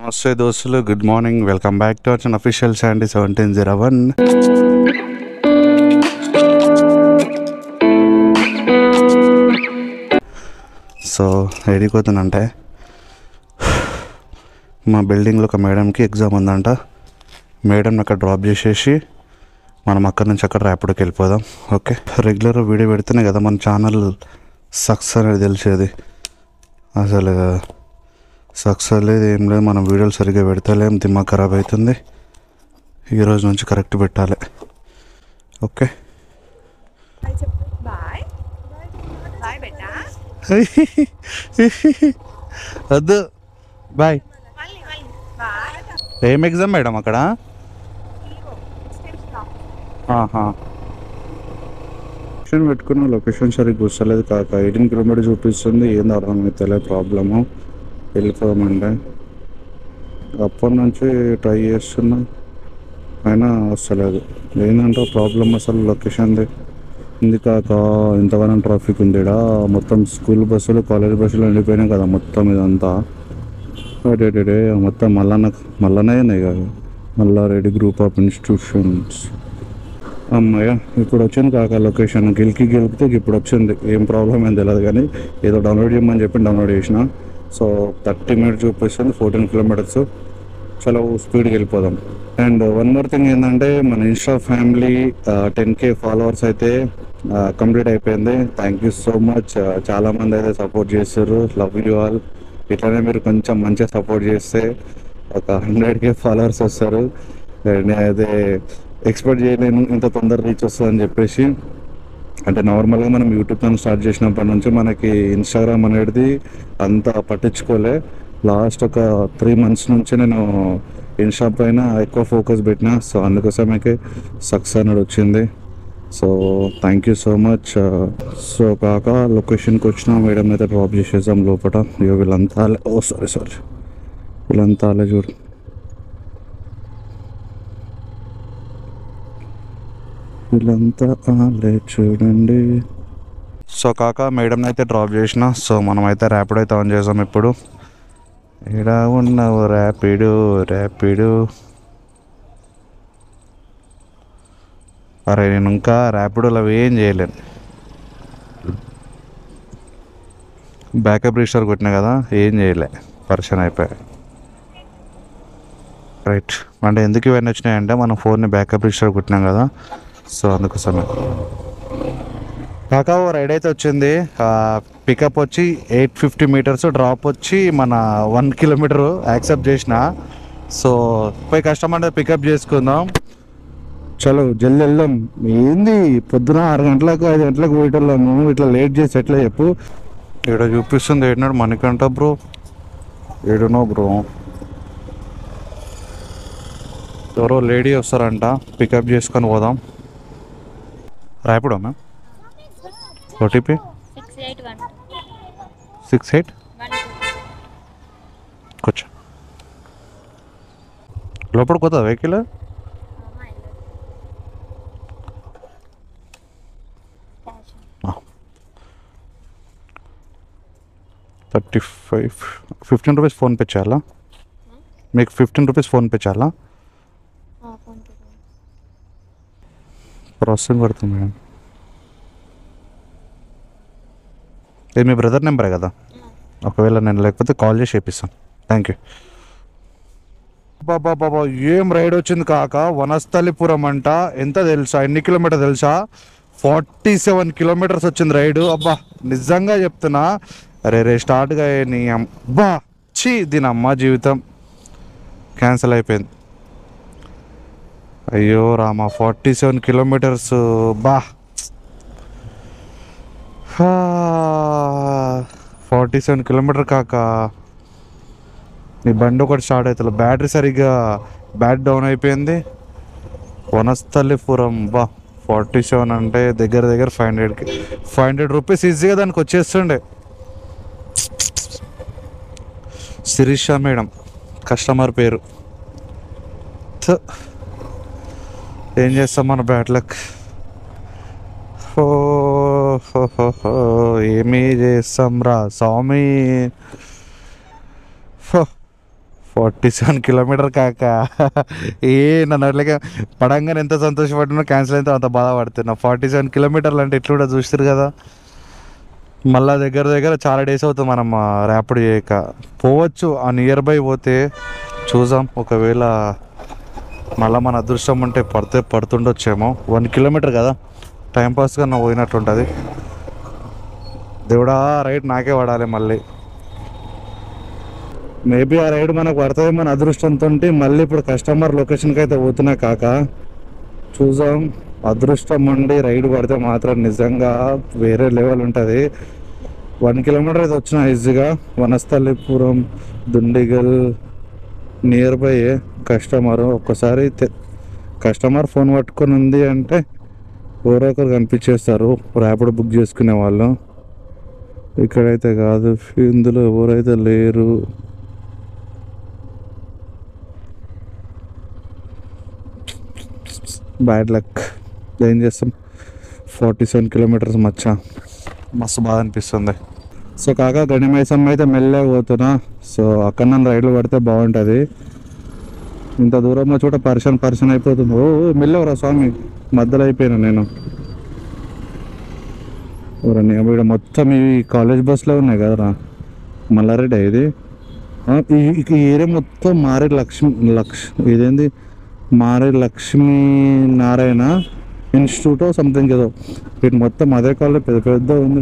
నమస్తే దోస్తులు, good morning. Welcome back to our official Sandy 1701. So ఏడిపోతానంటే మా బిల్డింగ్లో ఒక మేడంకి ఎగ్జామ్ ఉందంట. మేడం అక్కడ డ్రాప్ చేసేసి మనం అక్కడి నుంచి అక్కడ ర్యాపిడోకి వెళ్ళిపోదాం. ఓకే, రెగ్యులర్ వీడియో పెడితేనే కదా మన ఛానల్ సక్సెస్ అనేది తెలిసేది. అసలు సక్సెస్ లేదు, ఏం లేదు. మనం వీడియోలు సరిగ్గా పెడతలేం, దిమాగ్ ఖరాబ్ అవుతుంది. ఈరోజు నుంచి కరెక్ట్ పెట్టాలి. ఓకే, వద్దు బాయ్. ఏం ఎగ్జామ్ మేడం అక్కడ? లొకేషన్ పెట్టుకున్న లొకేషన్ సరిగ్గా వస్తలేదు కాక. 18 కిలోమీటర్ చూపిస్తుంది. ఏంది అర్థం అవుతలే, ప్రాబ్లము. వెళ్ళిపోదామంటే అప్పటి నుంచి ట్రై చేస్తున్నా, అయినా వస్తలేదు. ఏంటంటే ప్రాబ్లం అసలు లొకేషన్ది. ఇది కాక ఇంతగానో ట్రాఫిక్ ఉంది ఇక్కడ. మొత్తం స్కూల్ బస్సులు, కాలేజ్ బస్సులు వెళ్ళిపోయినాయి కదా మొత్తం. ఇదంతా అడే మొత్తం మల్లనే కదా, మల్లారెడ్డి గ్రూప్ ఆఫ్ ఇన్స్టిట్యూషన్స్. అమ్మయ్య, ఇప్పుడు వచ్చింది కాక లొకేషన్. గెలికితే ఇప్పుడు వచ్చింది. ఏం ప్రాబ్లం ఏం తెలియదు కానీ ఏదో డౌన్లోడ్ చేయమని చెప్పి డౌన్లోడ్ చేసిన. సో 30 మినిట్స్ చూపిస్తుంది, 14 కిలోమీటర్స్. చాలా స్పీడ్కి వెళ్ళిపోదాం. అండ్ వన్ మోర్ థింగ్ ఏంటంటే, మన ఇన్స్టా ఫ్యామిలీ 10K ఫాలోవర్స్ అయితే కంప్లీట్ అయిపోయింది. Thank you so much. చాలామంది అయితే సపోర్ట్ చేస్తారు. Love you all. ఇట్లానే మీరు కొంచెం మంచిగా సపోర్ట్ చేస్తే ఒక 100K ఫాలోవర్స్ వస్తారు. నేనైతే ఎక్స్పెక్ట్ చేయలేను ఇంత తొందర రీచ్ వస్తుందని చెప్పేసి. అంటే నార్మల్గా మనం యూట్యూబ్ ఛానల్ స్టార్ట్ చేసినప్పటి నుంచి మనకి ఇన్స్టాగ్రామ్ అనేది అంత పట్టించుకోలే. లాస్ట్ ఒక 3 months నుంచి నేను ఇన్స్టా పైన ఎక్కువ ఫోకస్ పెట్టిన. సో అందుకోసమే సక్సెస్ అనేది వచ్చింది. So thank you so much. So కాక లొకేషన్కి వచ్చిన మేడం అయితే డ్రాప్ చేసేసాం లోపల. వీళ్ళంతా సారీ వీళ్ళంతా అలా చూడు. వీళ్ళంతా అలే చూడండి. సో కాక మేడంని అయితే డ్రాప్ చేసిన. సో మనమైతే ర్యాపిడో అయితే ఆన్ చేసాం ఇప్పుడు. ఇలా ఉన్నావు ర్యాపిడో. అరే నేను ఇంకా ర్యాపిడోలో ఏం చేయలేను. బ్యాకప్ రిజిస్టర్ కొట్టినా కదా, ఏం చేయలే, పర్షన్ అయిపోయా. రైట్, అంటే ఎందుకు ఇవన్నీ వచ్చినాయంటే మనం ఫోన్ని బ్యాకప్ రిజిస్టర్ కొట్టినాం కదా, సో అందుకోసమే. కాకా ఓ రైడ్ అయితే వచ్చింది. పికప్ వచ్చి 850 మీటర్స్, డ్రాప్ వచ్చి మన 1 కిలోమీటర్ యాక్సెప్ట్ చేసిన. సో పోయి కస్టమర్ పికప్ చేసుకుందాం. చలో జల్ది వెళ్దాం. ఏంది పొద్దున 6 గంటలకు 5 గంటలకు పోయేటోళ్ళము, ఇట్లా లేట్ చేసి ఎట్లా చెప్పు. ఇక్కడ చూపిస్తుంది ఏడున్నాడు మనకంట బ్రో. ఏడునో బ్రో, ఎవరో లేడీ వస్తారంట, పికప్ చేసుకొని పోదాం. ర్యాపిడో మ్యామ్. ఓటీపీ 68 కొంచెం లోపలికి పోతుందా వెహికల్? 15 రూపీస్ ఫోన్పే చేయాలా మీకు? 15 రూపీస్ ఫోన్పే చేయాలా? ప్రాసెసింగ్ పడుతుంది మేడం. ఇది మీ బ్రదర్ నెంబరే కదా? ఒకవేళ నేను లేకపోతే కాల్ చేసి చేపిస్తాను. Thank you. బాబా ఏం రైడ్ వచ్చింది కాక. వనస్థలిపురం అంట. ఎంత తెలుసా, ఎన్ని కిలోమీటర్ తెలుసా? 47 కిలోమీటర్స్ వచ్చింది రైడు. అబ్బా నిజంగా చెప్తున్నా. అరే స్టార్ట్గా నీ అబ్బా చీ, దీని అమ్మ జీవితం క్యాన్సిల్ అయిపోయింది. అయ్యో రామా, 47 కిలోమీటర్స్. బా 47 కిలోమీటర్ కాక. నీ బండి ఒకటి స్టార్ట్ అవుతుంది, బ్యాటరీ సరిగ్గా బ్యాట్ డౌన్ అయిపోయింది. వనస్థలిపురం బా 47 అంటే దగ్గర 500 రూపీస్ ఈజీగా దానికి వచ్చేస్తుండే. శిరీష మేడం కస్టమర్ పేరు. ఏం చేస్తాం మన బ్యాడ్ లక్. ఏమీ చేస్తాం రా స్వామి. 47 కిలోమీటర్ కాక ఏ నన్ను అట్లకే పడంగానే ఎంత సంతోషపడుతున్నా, క్యాన్సిల్ అయితే అంత బాధపడుతున్నా. 47 కిలోమీటర్లు అంటే ఎట్లు కూడా చూస్తారు కదా. మళ్ళా దగ్గర దగ్గర చాలా డేస్ అవుతుంది మనం ర్యాపిడ్ చేయక. పోవచ్చు ఆ నియర్ బై పోతే చూసాం, ఒకవేళ మళ్ళీ మన అదృష్టం ఉంటే పడుతుండొచ్చేమో. 1 కిలోమీటర్ కదా, టైంపాస్గా నువ్వు పోయినట్లుంటుంది. దేవుడా రైడ్ నాకే పడాలి మళ్ళీ. మేబీ ఆ రైడ్ మనకు పడుతుంది మన అదృష్టంతో. మళ్ళీ ఇప్పుడు కస్టమర్ లొకేషన్కి అయితే పోతున్నా కాక, చూసాం. అదృష్టం ఉండి రైడ్ పడితే మాత్రం నిజంగా వేరే లెవెల్ ఉంటుంది. 1 కిలోమీటర్ అయితే వచ్చిన ఈజీగా. Vanasthalipuram Dundigal near by customer. ఒక్కసారి కస్టమర్ ఫోన్ పట్టుకొని ఉంది అంటే ఎవరో ఒకరు కనిపించేస్తారు ర్యాపిడ్ బుక్ చేసుకునే వాళ్ళు. ఇక్కడైతే కాదు, ఇందులో ఎవరైతే లేరు. బ్యాడ్ లక్, ఏం చేస్తాం. 47 కిలోమీటర్స్ మస్తు బాధ అనిపిస్తుంది. సో కాక గణిమైసమ్మ అయితే మెల్లగా పోతున్నా. సో అక్కడ నన్ను రైడ్లు పడితే బాగుంటుంది. ఇంత దూరంలో చోట పరిషన్ అయిపోతుంది. ఓ మెల్లవరా స్వామి, మధ్యలో అయిపోయినా నేను. ఇక్కడ మొత్తం ఈ కాలేజ్ బస్సులో ఉన్నాయి కదరా, మల్లారెడ్డి. ఇది ఈ ఏరియా మొత్తం ఇదేంది మారే లక్ష్మీనారాయణ ఇన్స్టిట్యూట్ సంథింగ్ ఏదో. వీటి మొత్తం అదే కాలేజ్ పెద్ద పెద్ద ఉంది.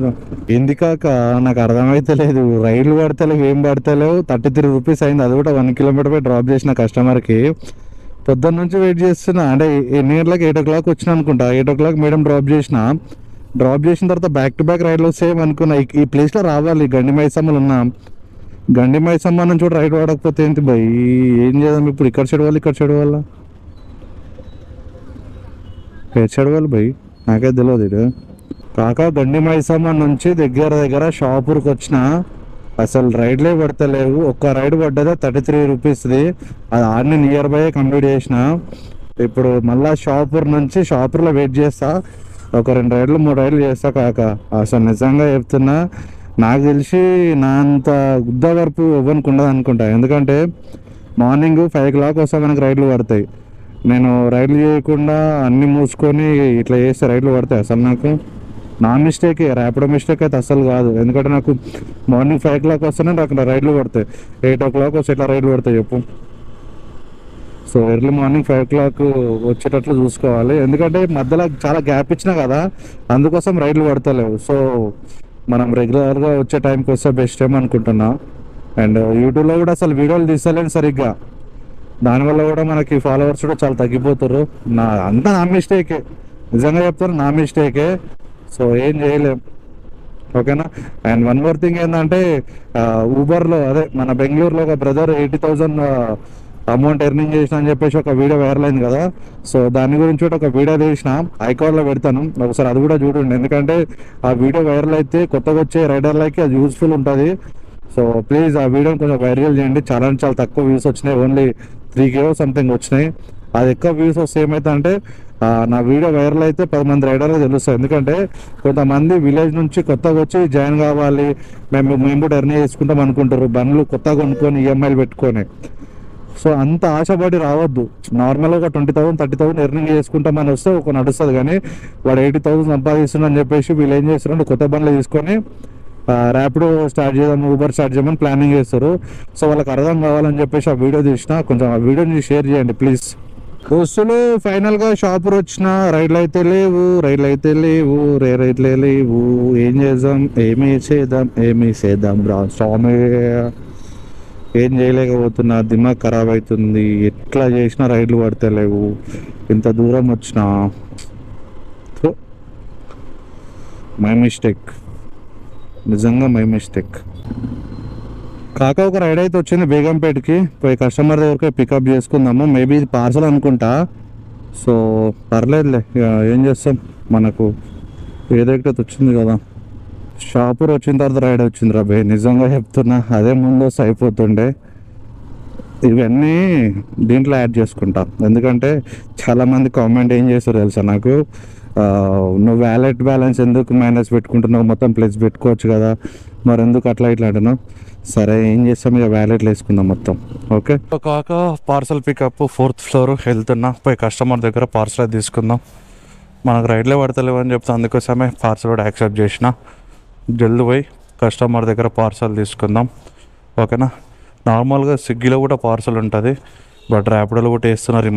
ఏంది కాక నాకు అర్థమైతే లేదు, రైళ్లు పడతలేవు, ఏం పడతలేవు. 33 రూపీస్ అయింది, అది కూడా 1 కిలోమీటర్ పై డ్రాప్ చేసిన కస్టమర్కి. పొద్దున్న నుంచి వెయిట్ చేస్తున్నా. అంటే ఎన్ని గంటలకు 8 o'clock వచ్చిన అనుకుంటా. 8 o'clock మేడం డ్రాప్ చేసిన తర్వాత బ్యాక్ టు బ్యాక్ రైడ్లు సేమ్ అనుకున్నా. ఈ ప్లేస్లో రావాలి, గండి మైసమ్మలు ఉన్నా. గండి మైసమ్మ నుంచి కూడా రైడ్ వాడకపోతే ఏంటి భయ్, ఏం చేద్దాం ఇప్పుడు. ఇక్కడ చెడవాలి చెడవాలి భయ్, నాకే తెలియదు. ఇది కాక గండి మైసమ్మ నుంచి దగ్గర షాపూర్కి వచ్చిన, అసలు రైడ్లే పడతలేవు. ఒక్క రైడ్ పడ్డదా 33 రూపీస్ది. అది ఆడిని నియర్ బై కంప్లీట్ చేసిన. ఇప్పుడు మళ్ళీ షాపూర్లో వెయిట్ చేస్తా. ఒక 2 రైడ్లు 3 రైడ్లు చేస్తా కాక. అసలు నిజంగా చెప్తున్నా, నాకు తెలిసి నా అంత గుద్ద వరకు ఇవ్వనికి ఉండదు అనుకుంటా. ఎందుకంటే మార్నింగ్ 5 o'clock వస్తే మనకు రైడ్లు పడతాయి. నేను రైడ్లు చేయకుండా అన్నీ మూసుకొని ఇట్లా చేస్తే రైడ్లు పడతాయి. అసలు నాకు నా మిస్టేకే, ర్యాపిడో మిస్టేక్ అయితే అసలు కాదు. ఎందుకంటే నాకు మార్నింగ్ 5 o'clock వస్తేనే నాకు రైడ్లు పడతాయి. 8 o'clock వస్తే ఎట్లా రైడ్లు పడతాయి చెప్పు. సో ఎర్లీ మార్నింగ్ 5 o'clock వచ్చేటట్లు చూసుకోవాలి. ఎందుకంటే మధ్యలో చాలా గ్యాప్ ఇచ్చినా కదా, అందుకోసం రైడ్లు పడతలేవు. సో మనం రెగ్యులర్గా వచ్చే టైంకి వస్తే బెస్ట్ ఏమో అనుకుంటున్నా. అండ్ యూట్యూబ్లో కూడా అసలు వీడియోలు తీస్తలేను సరిగ్గా, దానివల్ల కూడా మనకి ఫాలోవర్స్ కూడా చాలా తగ్గిపోతారు. అంతా నా మిస్టేకే, నిజంగా చెప్తాను, నా మిస్టేకే. సో ఏం చేయలేం, ఓకేనా. అండ్ వన్ మోర్ థింగ్ ఏంటంటే, ఊబర్లో అదే మన బెంగళూరులో ఒక బ్రదర్ 80,000 అమౌంట్ ఎర్నింగ్ చేసిన అని చెప్పేసి ఒక వీడియో వైరల్ అయింది కదా. సో దాని గురించి కూడా ఒక వీడియో తీసిన, ఐకార్డ్లో పెడతాను, ఒకసారి అది కూడా చూడండి. ఎందుకంటే ఆ వీడియో వైరల్ అయితే కొత్తగా వచ్చే రైడర్లకి అది యూస్ఫుల్ ఉంటుంది. సో ప్లీజ్ ఆ వీడియోని కొంచెం వైరల్ చేయండి. చాలా తక్కువ వ్యూస్ వచ్చినాయి, ఓన్లీ 3K సంథింగ్ వచ్చినాయి. అది ఎక్కువ వ్యూస్ వస్తే ఏమైతే అంటే నా వీడియో వైరల్ అయితే 10 మంది రైడర్లు తెలుస్తుంది. ఎందుకంటే కొంతమంది విలేజ్ నుంచి కొత్తగా వచ్చి జాయిన్ కావాలి, మేము కూడా ఎర్న్ చేసుకుంటాం అనుకుంటారు, బండ్లు కొత్తగా కొనుక్కొని ఈఎంఐలు పెట్టుకొని. సో అంత ఆశపడి రావద్దు. నార్మల్గా 20,000 30,000 ఎర్నింగ్ చేసుకుంటామని వస్తే ఒక నడుస్తుంది. కానీ వాడు 80,000 సంపాదిస్తుందని చెప్పేసి వీళ్ళు ఏం చేస్తారంటే కొత్త బండ్లు తీసుకొని ర్యాపిడో స్టార్ట్ చేద్దాం, ఊబర్ స్టార్ట్ చేయమని ప్లానింగ్ చేస్తారు. సో వాళ్ళకి అర్థం కావాలని చెప్పేసి ఆ వీడియో తీసిన, కొంచెం ఆ వీడియోని షేర్ చేయండి ప్లీజ్. దోస్తులు ఫైనల్గా షాపర్ వచ్చిన, రైడ్లు అయితే లేవు, రైడ్లే లేవు. ఏమీ చేద్దాం రా స్వామి. ఏం చేయలేకపోతున్నా, దిమాగ్ ఖరాబ్ అవుతుంది. ఎట్లా చేసినా రైడ్లు పడతలేవు. ఇంత దూరం వచ్చినా మై మిస్టేక్, నిజంగా మై మిస్టేక్. కాక ఒక రైడ్ అయితే వచ్చింది బేగంపేటకి, పోయి కస్టమర్ దగ్గరికి పికప్ చేసుకుందాము. మేబీ ఇది పార్సల్ అనుకుంటా. సో పర్లేదులే, ఏం చేస్తాం, మనకు ఏదైతే వచ్చింది కదా. షాపూర్ వచ్చిన తర్వాత రైడ్ వచ్చింది రా భయ్, నిజంగా చెప్తున్నా. అదే ముందు అయిపోతుండే. ఇవన్నీ దీంట్లో యాడ్ చేసుకుంటా. ఎందుకంటే చాలామంది కామెంట్ ఏం చేస్తారు తెలుసా నాకు, నువ్వు వ్యాలెట్ బ్యాలెన్స్ ఎందుకు మైనస్ పెట్టుకుంటున్నావు, మొత్తం ప్లస్ పెట్టుకోవచ్చు కదా, మరి ఎందుకు అట్లా ఇట్లా అంటున్నావు. సరే ఏం చేస్తాం, ఇక వ్యాలెట్లు వేసుకుందాం మొత్తం. ఓకే కాక పార్సల్ పికప్ 4th ఫ్లోర్ వెళ్తున్నా, పోయి కస్టమర్ దగ్గర పార్సల్ తీసుకుందాం. మనకు రైడ్లే పడతలేవు అని చెప్తా, అందుకోసమే పార్సల్ కూడా యాక్సెప్ట్ చేసిన. జల్ది పోయి కస్టమర్ దగ్గర పార్సల్ తీసుకుందాం. ఓకేనా. నార్మల్గా స్విగ్గీలో కూడా పార్సల్ ఉంటుంది, బట్ ర్యాపిడోలో కూడా వేస్తున్నారు ఈ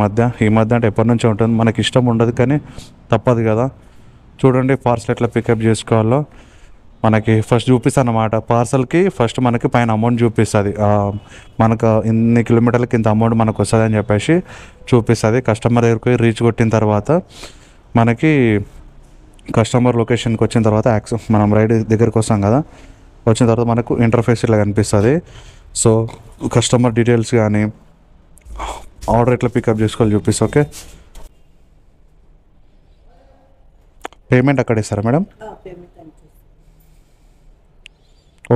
మధ్య అంటే ఎప్పటి నుంచో ఉంటుంది. మనకి ఇష్టం ఉండదు కానీ తప్పదు కదా. చూడండి పార్సల్ ఎట్లా పికప్ చేసుకోవాలో మనకి ఫస్ట్ చూపిస్తుంది అన్నమాట. పార్సల్కి ఫస్ట్ మనకి పైన అమౌంట్ చూపిస్తుంది, మనకు ఇన్ని కిలోమీటర్లకి ఇంత అమౌంట్ మనకు వస్తుంది అని చెప్పేసి చూపిస్తుంది. కస్టమర్ దగ్గరికి రీచ్ కొట్టిన తర్వాత మనకి కస్టమర్ లొకేషన్కి వచ్చిన తర్వాత మనం రైడ్ దగ్గరికి వస్తాం కదా, వచ్చిన తర్వాత మనకు ఇంటర్ఫేస్ ఇలా కనిపిస్తుంది. సో కస్టమర్ డీటెయిల్స్ కానీ ఆర్డర్ ఎట్లా పికప్ చేసుకోవాలి చూపిస్తా. ఓకే, పేమెంట్ అక్కడ ఇస్తారా మేడం?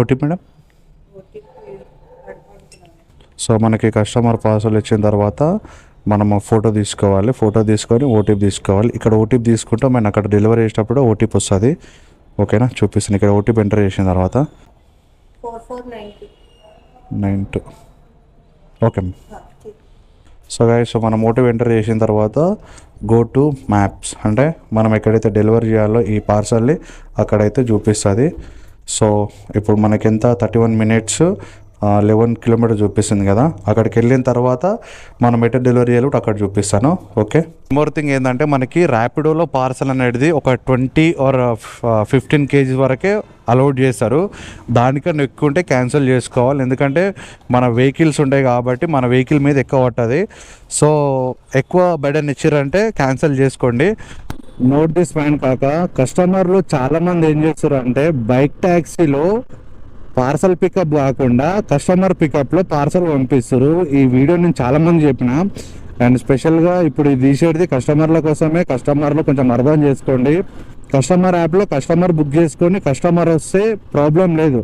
OTP madam? సో మనకి కస్టమర్ పార్సల్ ఇచ్చిన తర్వాత మనము ఫోటో తీసుకోవాలి, ఫోటో తీసుకొని ఓటీపీ తీసుకోవాలి. ఇక్కడ ఓటీపీ తీసుకుంటే మనం అక్కడ డెలివరీ చేసేటప్పుడు ఓటీపీ వస్తుంది. ఓకేనా, చూపిస్తాను. ఇక్కడ ఓటీపీ ఎంటర్ చేసిన తర్వాత 4492. ఓకే. సో గైస్, మనం ఓటీపీ ఎంటర్ చేసిన తర్వాత గో టు మ్యాప్స్, అంటే మనం ఎక్కడైతే డెలివరీ చేయాలో ఈ పార్సల్ని అక్కడైతే చూపిస్తుంది. సో ఇప్పుడు మనకి ఎంత 31 minutes 11 kilometers చూపిస్తుంది కదా. అక్కడికి వెళ్ళిన తర్వాత మనం ఎటు డెలివరీ చేయాలి అక్కడ చూపిస్తాను. ఓకే. మోర్ థింగ్ ఏంటంటే మనకి ర్యాపిడోలో పార్సల్ అనేది ఒక 20 or 15 kgs వరకే అలౌడ్ చేస్తారు. దానికన్నా ఎక్కువ ఉంటే క్యాన్సిల్ చేసుకోవాలి, ఎందుకంటే మన వెహికల్స్ ఉంటాయి కాబట్టి మన వెహికల్ మీద ఎక్కువ పట్టది. సో ఎక్కువ బర్డెన్ ఇచ్చారంటే క్యాన్సిల్ చేసుకోండి. నోట్ దిస్ పాయింట్ కాక, కస్టమర్లు చాలామంది ఏం చేస్తారు అంటే బైక్ ట్యాక్సీలో పార్సల్ పికప్ కాకుండా కస్టమర్ పికప్లో పార్సల్ పంపిస్తారు. ఈ వీడియో నేను చాలామంది చెప్పిన, అండ్ స్పెషల్గా ఇప్పుడు ఇది తీసేది కస్టమర్ల కోసమే. కస్టమర్లు కొంచెం అర్థం చేసుకోండి. కస్టమర్ యాప్లో కస్టమర్ బుక్ చేసుకొని కస్టమర్ వస్తే ప్రాబ్లం లేదు,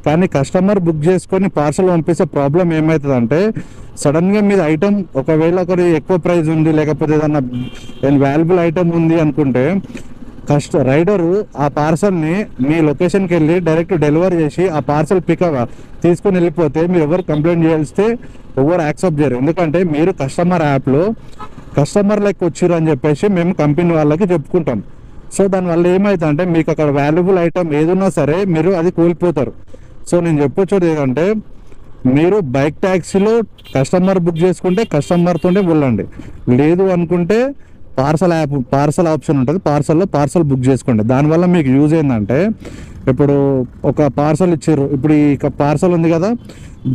కానీ కస్టమర్ బుక్ చేసుకొని పార్సల్ పంపిస్తే ప్రాబ్లం ఏమవుతుందంటే, సడన్గా మీద ఐటమ్ ఒకవేళ ఒకటి ఎక్కువ ప్రైస్ ఉంది, లేకపోతే ఏదన్నా వాల్యుబుల్ ఐటమ్ ఉంది అనుకుంటే రైడరు ఆ పార్సల్ని మీ లొకేషన్కి వెళ్ళి డైరెక్ట్ డెలివరీ చేసి ఆ పార్సల్ పికప్ తీసుకొని వెళ్ళిపోతే మీరు ఎవరు కంప్లైంట్ చేస్తే ఎవరు యాక్సెప్ట్ చేయరు. ఎందుకంటే మీరు కస్టమర్ యాప్లో కస్టమర్లకి వచ్చారు అని చెప్పేసి మేము కంపెనీ వాళ్ళకి చెప్పుకుంటాం. సో దానివల్ల ఏమవుతుందంటే మీకు అక్కడ వాల్యుబుల్ ఐటమ్ ఏదున్నా సరే మీరు అది కోల్పోతారు. సో నేను చెప్పొచ్చేది ఏంటంటే, మీరు బైక్ ట్యాక్సీలో కస్టమర్ బుక్ చేసుకుంటే కస్టమర్తోనే వెళ్ళండి, లేదు అనుకుంటే పార్సల్ ఆప్షన్ ఉంటుంది, పార్సల్ బుక్ చేసుకోండి. దానివల్ల మీకు యూజ్ ఏంటంటే, ఇప్పుడు ఒక పార్సల్ ఇచ్చారు, ఇప్పుడు ఈ పార్సల్ ఉంది కదా,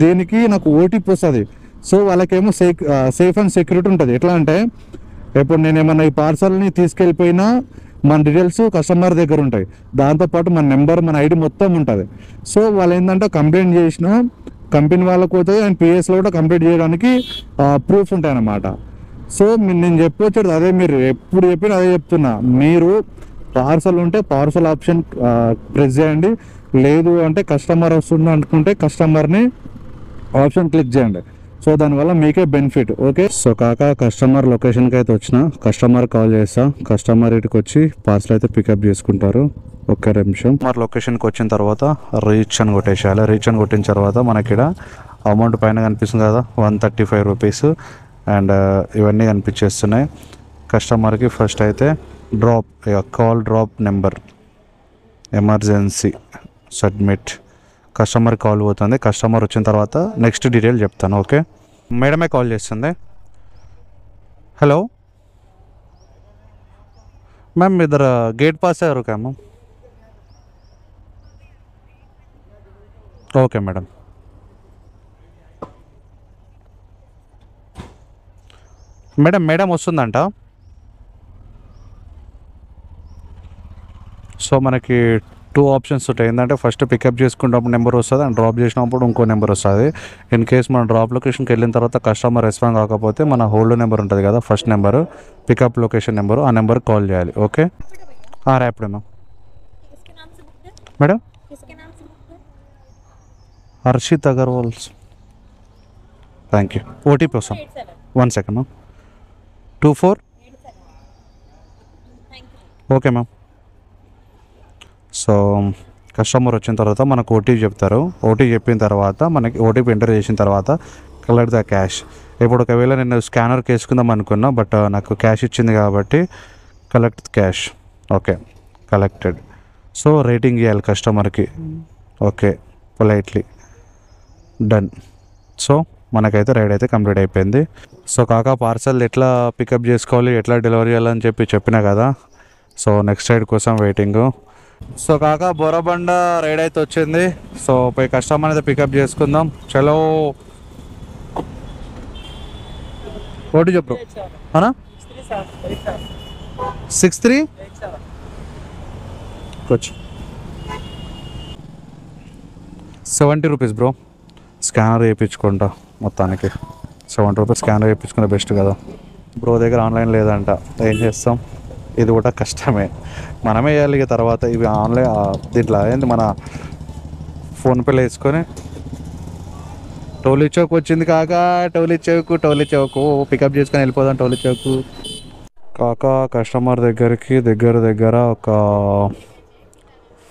దీనికి నాకు ఓటీపీ వస్తుంది. సో వాళ్ళకేమో సేఫ్ అండ్ సెక్యూరిటీ ఉంటుంది. ఎట్లా అంటే, ఇప్పుడు నేను ఏమన్నా ఈ పార్సల్ని తీసుకెళ్ళిపోయినా మన డీటెయిల్స్ కస్టమర్ దగ్గర ఉంటాయి, దాంతోపాటు మన నెంబర్, మన ఐడి మొత్తం ఉంటుంది. సో వాళ్ళు ఏంటంటే కంప్లైంట్ చేసినా కంపెనీ వాళ్ళకు పోతుంది, అండ్ పిఎస్లో కూడా కంప్లైంట్ చేయడానికి ప్రూఫ్స్ ఉంటాయి అన్నమాట. సో నేను చెప్పొచ్చేది అదే, మీరు ఎప్పుడు చెప్పినా అదే చెప్తున్నా, మీరు పార్సల్ ఉంటే పార్సల్ ఆప్షన్ ప్రెస్ చేయండి, లేదు అంటే కస్టమర్ వస్తుంది అనుకుంటే కస్టమర్ని ఆప్షన్ క్లిక్ చేయండి. సో దానివల్ల మీకే బెనిఫిట్. ఓకే. సో కాక కస్టమర్ లొకేషన్కి అయితే వచ్చిన, కస్టమర్ కాల్ చేస్తా, కస్టమర్ ఇటుకు వచ్చి పార్సల్ అయితే పికప్ చేసుకుంటారు. ఒక్క నిమిషం. కస్టమర్ లొకేషన్కి వచ్చిన తర్వాత రీచ్ అని కొట్టేసేయాలి. రీచ్ అని కొట్టిన తర్వాత మనకి ఇక్కడ అమౌంట్ పైన కనిపిస్తుంది కదా, 135 rupees, అండ్ ఇవన్నీ కనిపించేస్తున్నాయి. కస్టమర్కి ఫస్ట్ అయితే call drop number emergency submit, customer call పోతుంది. కస్టమర్ వచ్చిన తర్వాత నెక్స్ట్ డీటెయిల్ చెప్తాను. ఓకే. మేడమే కాల్ చేస్తుంది. హలో मैम, इधर गेट पास है रुका मैम. Okay madam. మేడం వస్తుందంట. సో మనకి 2 options ఉంటాయి. ఏంటంటే ఫస్ట్ పికప్ చేసుకున్నప్పుడు నెంబర్ వస్తుంది, అండ్ డ్రాప్ చేసినప్పుడు ఇంకో నెంబర్ వస్తుంది. ఇన్ కేస్ మనం డ్రాప్ లొకేషన్కి వెళ్ళిన తర్వాత కస్టమర్ రెస్పాండ్ కాకపోతే మన హోల్డ్ నెంబర్ ఉంటుంది కదా, first number pickup location number, ఆ నెంబర్కి కాల్ చేయాలి. Okay. Rapido ma'am. Madam Harshit Agarwal. Thank you. OTP వస్తాం. 1 second ma'am. 24. Okay ma'am. So customer వచ్చిన తర్వాత మనకు ఓటీపీ చెప్తారు. ఓటీపీ చెప్పిన తర్వాత మనకి ఓటీపీ ఎంటర్ చేసిన తర్వాత కలెక్ట్ ద క్యాష్. ఇప్పుడు ఒకవేళ నేను స్కానర్కి వేసుకుందాం అనుకున్నా, బట్ నాకు క్యాష్ ఇచ్చింది కాబట్టి collect cash. Okay, collected. So rating ఇవ్వాలి కస్టమర్కి. Okay, politely done. సో మనకైతే రైడ్ అయితే కంప్లీట్ అయిపోయింది. సో కాకా పార్సల్ ఎట్లా పికప్ చేసుకోవాలి, ఎట్లా డెలివరీ చేయాలని చెప్పినా కదా. సో నెక్స్ట్ రైడ్ కోసం వెయిటింగ్. సో కాకా బోరబండ రైడ్ అయితే వచ్చింది. సో పోయి కస్టమర్ అయితే పికప్ చేసుకుందాం. చలో ఓటీ చెప్పు అనా. 63 70 రూపీస్ బ్రో. స్కానర్ వేయించుకుంటా మొత్తానికి. 70 రూపీస్ స్కానర్ వేయించుకుంటే బెస్ట్ కదా. బ్రో దగ్గర ఆన్లైన్ లేదంట, ఏం చేస్తాం, ఇది కూడా కష్టమే. మనమే వేయాలి ఇక తర్వాత. ఇవి ఆన్లైన్ దీంట్లో ఏంది మన ఫోన్పేలో వేసుకొని. టోలీ చౌక్ వచ్చింది కాకా. టోలీ చౌక్ పికప్ చేసుకొని వెళ్ళిపోదాం టోలీ చౌక్. కాకా కస్టమర్ దగ్గరికి దగ్గర ఒక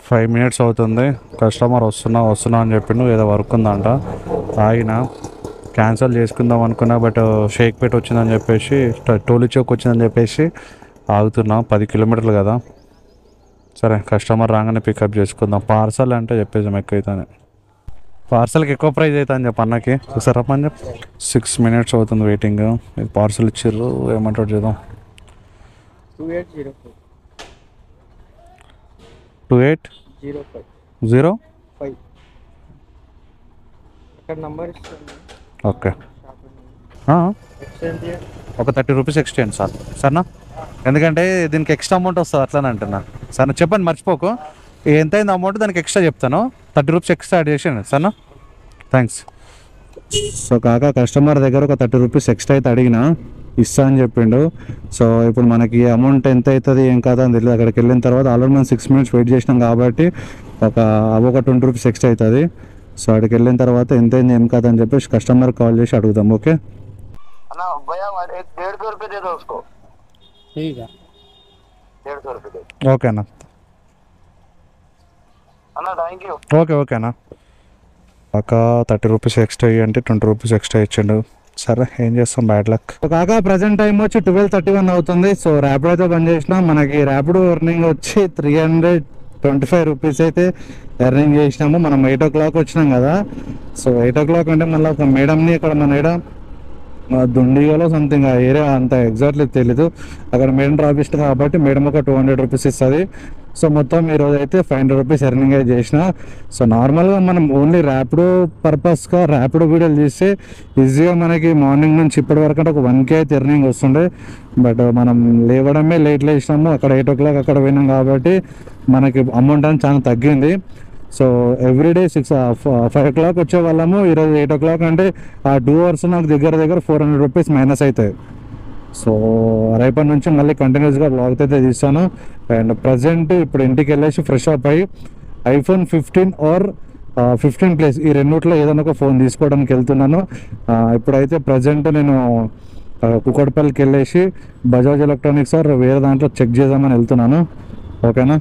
5 మినిట్స్ అవుతుంది. కస్టమర్ వస్తున్నా అని చెప్పిండు. ఏదో వర్క్ ఉందంట. ఆగిన క్యాన్సిల్ చేసుకుందాం అనుకున్నా, బట్ షేక్పేట్ వచ్చిందని చెప్పేసి, టోలీ చౌక్ వచ్చిందని చెప్పేసి ఆగుతున్నా. 10 కిలోమీటర్లు కదా. సరే కస్టమర్ రాగానే పికప్ చేసుకుందాం. పార్సల్ అంటే చెప్పేసాం ఎక్కువ అవుతాను. పార్సల్కి ఎక్కువ ప్రైస్ అవుతుంది అని చెప్పి అన్నకి. ఒకసారి రమ్మని చెప్పి. 6 మినిట్స్ అవుతుంది వెయిటింగ్. ఇది పార్సల్ ఇచ్చిర్రు, ఏమంటారు చూద్దాం. 2805 ఓకే. ఒక 30 రూపీస్ ఎక్స్టెండ్ సార్. సరేనా, ఎందుకంటే దీనికి ఎక్స్ట్రా అమౌంట్ వస్తుంది అట్లనే అంటున్నా. సరే చెప్పండి, మర్చిపోకు. ఎంత అయింది అమౌంట్ దానికి ఎక్స్ట్రా చెప్తాను. 30 రూపీస్ ఎక్స్ట్రా యాడ్ చేసాను. సరేనా, థ్యాంక్స్. సో కాకా కస్టమర్ దగ్గర ఒక 30 రూపీస్ ఎక్స్ట్రా అయితే అడిగినా, ఇస్తా అని చెప్పిండు. సో ఇప్పుడు మనకి అమౌంట్ ఎంత అవుతుంది ఏం కాదా అని తెలియదు. అక్కడికి వెళ్ళిన తర్వాత ఆల్రెడీ మనం 6 మినిట్స్ వెయిట్ చేసినాం కాబట్టి ఒక 20 రూపీస్ ఎక్స్ట్రా అవుతుంది. సో అక్కడికి వెళ్ళిన తర్వాత ఎంత అయింది ఏం కాదా అని చెప్పేసి కస్టమర్ కాల్ చేసి అడుగుదాం. ఓకే ఓకేనా. ఓకేనా. కాకా 30 రూపీస్ ఎక్స్ట్రా అంటే 20 రూపీస్ ఎక్స్ట్రా ఇచ్చిండు. సరే ఏం చేస్తాం, బ్యాడ్ లక్. కాకా ప్రజెంట్ టైం వచ్చి 12:31 అవుతుంది. సో ర్యాపిడో అయితే బంద్ చేసినా. మనకి ర్యాపిడో ఎర్నింగ్ వచ్చి 325 రూపీస్ అయితే ఎర్నింగ్ చేసినాము. మనం 8 o'clock వచ్చినాం కదా. సో 8 o'clock అంటే మళ్ళీ ఒక మేడంని ఇక్కడ మన దుండిగలో సంథింగ్ ఆ ఏరియా అంత ఎగ్జాక్ట్లీ తెలీదు. అక్కడ మేడం డ్రాప్ ఇస్తుంది కాబట్టి మేడం ఒక 200 రూపీస్ ఇస్తుంది. సో మొత్తం ఈరోజు అయితే 500 రూపీస్ ఎర్నింగ్ అయితే చేసిన. సో నార్మల్గా మనం ఓన్లీ ర్యాపిడో పర్పస్గా ర్యాపిడో వీడియోలు తీస్తే ఈజీగా మనకి మార్నింగ్ నుంచి ఇప్పటి వరకు అంటే ఒక 1K అయితే ఎర్నింగ్ వస్తుండే. బట్ మనం లేవడమే లేట్ లేచినాము. అక్కడ 8 o'clock అక్కడ పోయినాం కాబట్టి మనకి అమౌంట్ అని చాలా తగ్గింది. సో ఎవ్రీడే 5 o'clock వచ్చే వాళ్ళము. ఈరోజు 8 o'clock అంటే ఆ 2 hours నాకు దగ్గర 400 రూపీస్ మైనస్ అవుతాయి. సో రేపటి నుంచి మళ్ళీ కంటిన్యూస్గా బ్లాగ్ అయితే తీస్తాను. అండ్ ప్రజెంట్ ఇప్పుడు ఇంటికి వెళ్ళేసి ఫ్రెష్ అప్ అయ్యి iPhone 15 ఆర్ 15 Plus ఈ రెండిట్లో ఏదైనా ఒక ఫోన్ తీసుకోవడానికి వెళ్తున్నాను. ఇప్పుడైతే ప్రజెంట్ నేను కుకట్పల్లికి వెళ్ళేసి బజాజ్ ఎలక్ట్రానిక్స్ ఆర్ వేరే దాంట్లో చెక్ చేద్దామని వెళ్తున్నాను. ఓకేనా,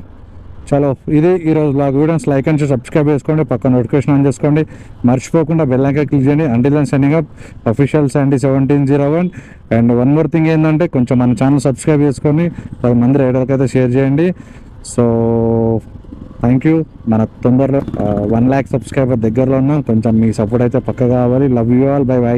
చలో ఇది ఈరోజు blog. Videos like and subscribe చేసుకోండి, పక్కన నోటిఫికేషన్ ఆన్ చేసుకోండి, మర్చిపోకుండా బెల్ ఐకాన్ క్లిక్ చేయండి. Until then signing up, official Sandy 1701. And one more thing ఏంటంటే కొంచెం మన ఛానల్ సబ్స్క్రైబ్ చేసుకొని 10 మంది రైడర్కి అయితే షేర్ చేయండి. So thank you. మన తొందరలో 1 lakh సబ్స్క్రైబర్ దగ్గరలో ఉన్నాం. కొంచెం మీ సపోర్ట్ అయితే పక్క కావాలి. Love you all. By by.